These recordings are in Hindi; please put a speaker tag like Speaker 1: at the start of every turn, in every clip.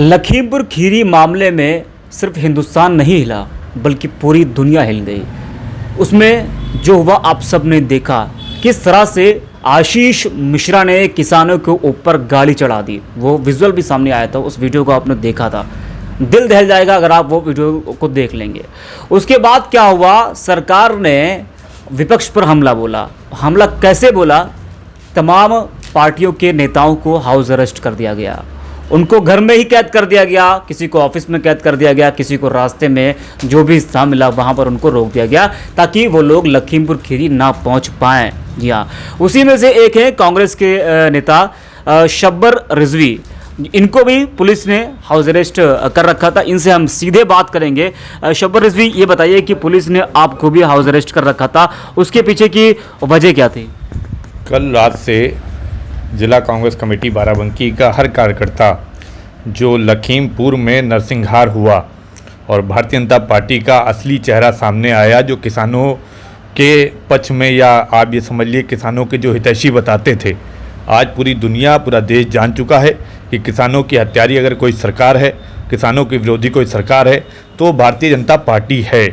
Speaker 1: लखीमपुर खीरी मामले में सिर्फ हिंदुस्तान नहीं हिला बल्कि पूरी दुनिया हिल गई। उसमें जो हुआ आप सब ने देखा, किस तरह से आशीष मिश्रा ने किसानों के ऊपर गाड़ी चढ़ा दी। वो विजुअल भी सामने आया था, उस वीडियो को आपने देखा था। दिल दहल जाएगा अगर आप वो वीडियो को देख लेंगे। उसके बाद क्या हुआ, सरकार ने विपक्ष पर हमला बोला। हमला कैसे बोला? तमाम पार्टियों के नेताओं को हाउस अरेस्ट कर दिया गया, उनको घर में ही कैद कर दिया गया, किसी को ऑफिस में कैद कर दिया गया, किसी को रास्ते में जो भी स्थान मिला वहाँ पर उनको रोक दिया गया ताकि वो लोग लखीमपुर खीरी ना पहुँच पाएँ। जी हाँ, उसी में से एक है कांग्रेस के नेता शब्बर रिजवी। इनको भी पुलिस ने हाउस अरेस्ट कर रखा था। इनसे हम सीधे बात करेंगे। शब्बर रिजवी, ये बताइए कि पुलिस ने आपको भी हाउस अरेस्ट कर रखा था, उसके पीछे की वजह क्या थी?
Speaker 2: कल रात से जिला कांग्रेस कमेटी बाराबंकी का हर कार्यकर्ता जो लखीमपुर में नरसंहार हुआ और भारतीय जनता पार्टी का असली चेहरा सामने आया, जो किसानों के पक्ष में, या आप ये समझ लिए किसानों के जो हितैषी बताते थे, आज पूरी दुनिया, पूरा देश जान चुका है कि किसानों की हत्यारी अगर कोई सरकार है, किसानों के विरोधी कोई सरकार है तो भारतीय जनता पार्टी है।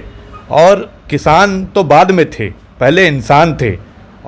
Speaker 2: और किसान तो बाद में थे, पहले इंसान थे।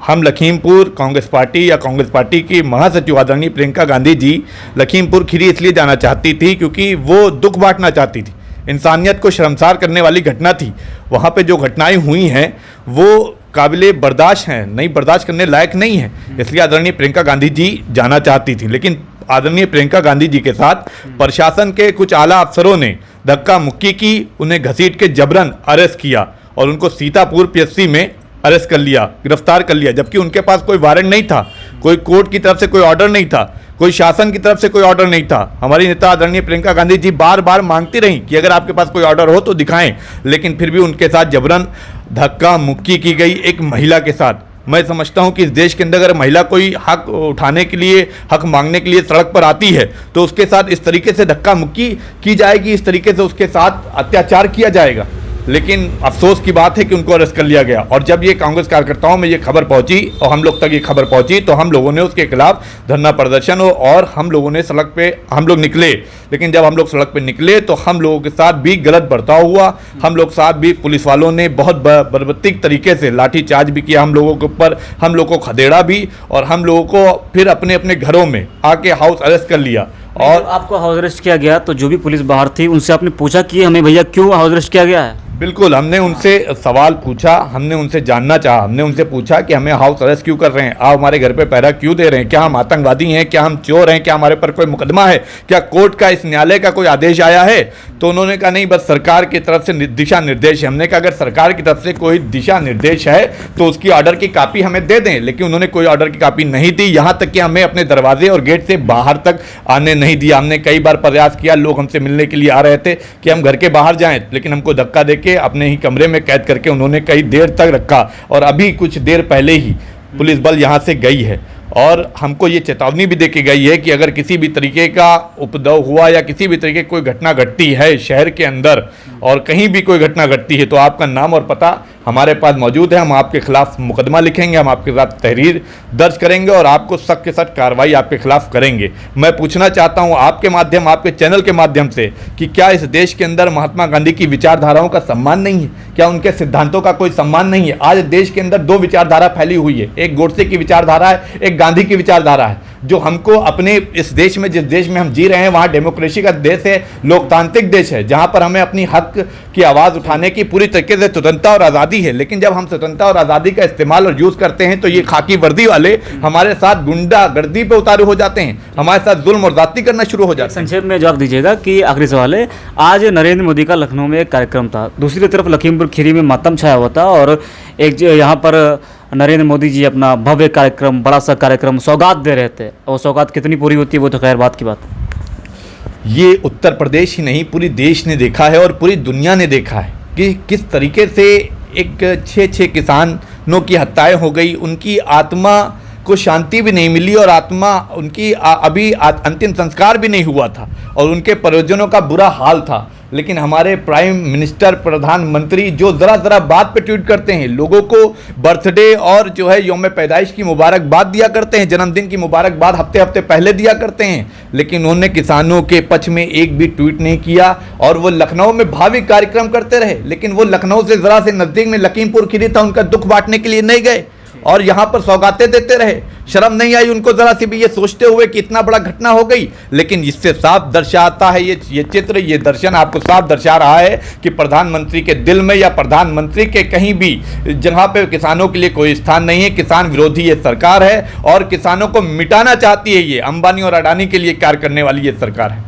Speaker 2: हम लखीमपुर कांग्रेस पार्टी या कांग्रेस पार्टी की महासचिव आदरणीय प्रियंका गांधी जी लखीमपुर खीरी इसलिए जाना चाहती थी क्योंकि वो दुख बांटना चाहती थी। इंसानियत को शर्मसार करने वाली घटना थी। वहाँ पे जो घटनाएं हुई हैं वो काबिले बर्दाश्त हैं, नहीं बर्दाश्त करने लायक नहीं है, इसलिए आदरणीय प्रियंका गांधी जी जाना चाहती थी। लेकिन आदरणीय प्रियंका गांधी जी के साथ प्रशासन के कुछ आला अफसरों ने धक्का मुक्की की, उन्हें घसीट के जबरन अरेस्ट किया और उनको सीतापुर पीएससी में अरेस्ट कर लिया, गिरफ्तार कर लिया, जबकि उनके पास कोई वारंट नहीं था, कोई कोर्ट की तरफ से कोई ऑर्डर नहीं था, कोई शासन की तरफ से कोई ऑर्डर नहीं था। हमारी नेता आदरणीय प्रियंका गांधी जी बार बार मांगती रहीं कि अगर आपके पास कोई ऑर्डर हो तो दिखाएं, लेकिन फिर भी उनके साथ जबरन धक्का मुक्की की गई एक महिला के साथ। मैं समझता हूं कि इस देश के अंदर अगर महिला कोई हक उठाने के लिए, हक मांगने के लिए सड़क पर आती है तो उसके साथ इस तरीके से धक्का मुक्की की जाएगी, इस तरीके से उसके साथ अत्याचार किया जाएगा। लेकिन अफसोस की बात है कि उनको अरेस्ट कर लिया गया। और जब ये कांग्रेस कार्यकर्ताओं में ये खबर पहुंची और हम लोग तक ये खबर पहुंची तो हम लोगों ने उसके खिलाफ धरना प्रदर्शन और हम लोगों ने सड़क पे हम लोग निकले। लेकिन जब हम लोग सड़क पे निकले तो हम लोगों के साथ भी गलत बर्ताव हुआ। हम लोग साथ भी पुलिस वालों ने बहुत बर्बरतीक तरीके से लाठीचार्ज भी किया हम लोगों के ऊपर, हम लोगों को खदेड़ा भी और हम लोगों को फिर अपने अपने घरों में आके हाउस अरेस्ट कर लिया।
Speaker 1: और आपको हाउस अरेस्ट किया गया तो जो भी पुलिस बाहर थी उनसे आपने पूछा कि हमें भैया क्यों हाउस अरेस्ट किया गया है?
Speaker 2: बिल्कुल, हमने उनसे सवाल पूछा, हमने उनसे जानना चाहा, हमने उनसे पूछा कि हमें हाउस अरेस्ट क्यों कर रहे हैं, आप हमारे घर पे पहरा क्यों दे रहे हैं, क्या हम आतंकवादी हैं, क्या हम चोर हैं, क्या हमारे पर कोई मुकदमा है, क्या कोर्ट का, इस न्यायालय का कोई आदेश आया है? तो उन्होंने कहा नहीं, बस सरकार की तरफ से दिशा निर्देश है। हमने कहा अगर सरकार की तरफ से कोई दिशा निर्देश है तो उसकी ऑर्डर की कापी हमें दे दें, लेकिन उन्होंने कोई ऑर्डर की कापी नहीं दी। यहाँ तक कि हमें अपने दरवाजे और गेट से बाहर तक आने नहीं दिया। हमने कई बार प्रयास किया, लोग हमसे मिलने के लिए आ रहे थे कि हम घर के बाहर जाएं, लेकिन हमको धक्का देके अपने ही कमरे में कैद करके उन्होंने कई देर तक रखा। और अभी कुछ देर पहले ही पुलिस बल यहाँ से गई है और हमको ये चेतावनी भी देके गई है कि अगर किसी भी तरीके का उपद्रव हुआ या किसी भी तरीके की कोई घटना घटती है शहर के अंदर और कहीं भी कोई घटना घटती है तो आपका नाम और पता हमारे पास मौजूद है। हम आपके खिलाफ मुकदमा लिखेंगे, हम आपके साथ तहरीर दर्ज करेंगे और आपको सख्त के सख्त कार्रवाई आपके खिलाफ करेंगे। मैं पूछना चाहता हूं आपके माध्यम, आपके चैनल के माध्यम से कि क्या इस देश के अंदर महात्मा गांधी की विचारधाराओं का सम्मान नहीं है? क्या उनके सिद्धांतों का कोई सम्मान नहीं है? आज देश के अंदर दो विचारधारा फैली हुई है, एक गोडसे की विचारधारा है, एक गांधी की विचारधारा है, जो हमको अपने इस देश में, जिस देश में हम जी रहे हैं वहाँ डेमोक्रेसी का देश है, लोकतांत्रिक देश है, जहाँ पर हमें अपनी हक की आवाज़ उठाने की पूरी तरीके से स्वतंत्रता और आज़ादी है। लेकिन जब हम स्वतंत्रता और आज़ादी का इस्तेमाल और यूज़ करते हैं तो ये खाकी वर्दी वाले हमारे साथ गुंडागर्दी पे उतारू हो जाते हैं, हमारे साथ जुल्म और ज़्यादती करना शुरू हो जाते हैं।
Speaker 1: संक्षेप में जवाब दीजिएगा कि आखिरी सवाल है, आज नरेंद्र मोदी का लखनऊ में एक कार्यक्रम था, दूसरी तरफ लखीमपुर खीरी में मातम छाया हुआ था और एक यहाँ पर नरेंद्र मोदी जी अपना भव्य कार्यक्रम, बड़ा सा कार्यक्रम, सौगात दे रहे थे। और सौगात कितनी पूरी होती है वो तो खैर बात की बात।
Speaker 2: ये उत्तर प्रदेश ही नहीं पूरी देश ने देखा है और पूरी दुनिया ने देखा है कि किस तरीके से एक 6 किसानों की हत्याएं हो गई, उनकी आत्मा को शांति भी नहीं मिली और आत्मा उनकी अभी अंतिम संस्कार भी नहीं हुआ था और उनके परिजनों का बुरा हाल था। लेकिन हमारे प्राइम मिनिस्टर, प्रधानमंत्री जो ज़रा ज़रा बात पे ट्वीट करते हैं, लोगों को बर्थडे और जो है यौम पैदाइश की मुबारकबाद दिया करते हैं, जन्मदिन की मुबारकबाद हफ्ते हफ्ते पहले दिया करते हैं, लेकिन उन्होंने किसानों के पक्ष में एक भी ट्वीट नहीं किया। और वो लखनऊ में भावी कार्यक्रम करते रहे, लेकिन वो लखनऊ से ज़रा से नज़दीक में लखीमपुर खीरी था, उनका दुख बांटने के लिए नहीं गए और यहाँ पर सौगातें देते रहे। शर्म नहीं आई उनको ज़रा सी भी, ये सोचते हुए कि इतना बड़ा घटना हो गई। लेकिन इससे साफ दर्शाता है ये चित्र, ये दर्शन आपको साफ दर्शा रहा है कि प्रधानमंत्री के दिल में या प्रधानमंत्री के कहीं भी जहाँ पे किसानों के लिए कोई स्थान नहीं है। किसान विरोधी ये सरकार है और किसानों को मिटाना चाहती है ये अंबानी और अडानी के लिए कार्य करने वाली ये सरकार है।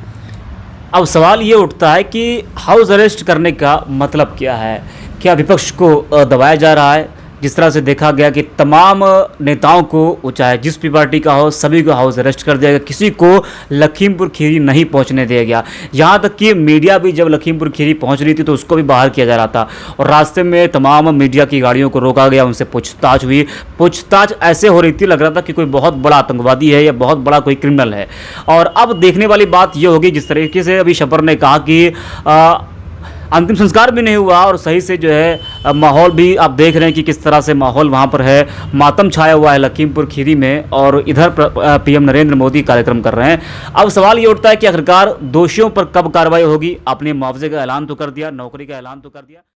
Speaker 1: अब सवाल ये उठता है कि हाउस अरेस्ट करने का मतलब क्या है? क्या विपक्ष को दबाया जा रहा है? जिस तरह से देखा गया कि तमाम नेताओं को, चाहे जिस भी पार्टी का हो, सभी को हाउस अरेस्ट कर दिया गया, किसी को लखीमपुर खीरी नहीं पहुंचने दिया गया। यहाँ तक कि मीडिया भी जब लखीमपुर खीरी पहुंच रही थी तो उसको भी बाहर किया जा रहा था और रास्ते में तमाम मीडिया की गाड़ियों को रोका गया, उनसे पूछताछ हुई। पूछताछ ऐसे हो रही थी, लग रहा था कि कोई बहुत बड़ा आतंकवादी है या बहुत बड़ा कोई क्रिमिनल है। और अब देखने वाली बात यह होगी, जिस तरीके से अभी शपर ने कहा कि अंतिम संस्कार भी नहीं हुआ और सही से जो है माहौल भी आप देख रहे हैं कि किस तरह से माहौल वहाँ पर है, मातम छाया हुआ है लखीमपुर खीरी में और इधर पीएम नरेंद्र मोदी कार्यक्रम कर रहे हैं। अब सवाल ये उठता है कि आखिरकार दोषियों पर कब कार्रवाई होगी? आपने मुआवजे का ऐलान तो कर दिया, नौकरी का ऐलान तो कर दिया।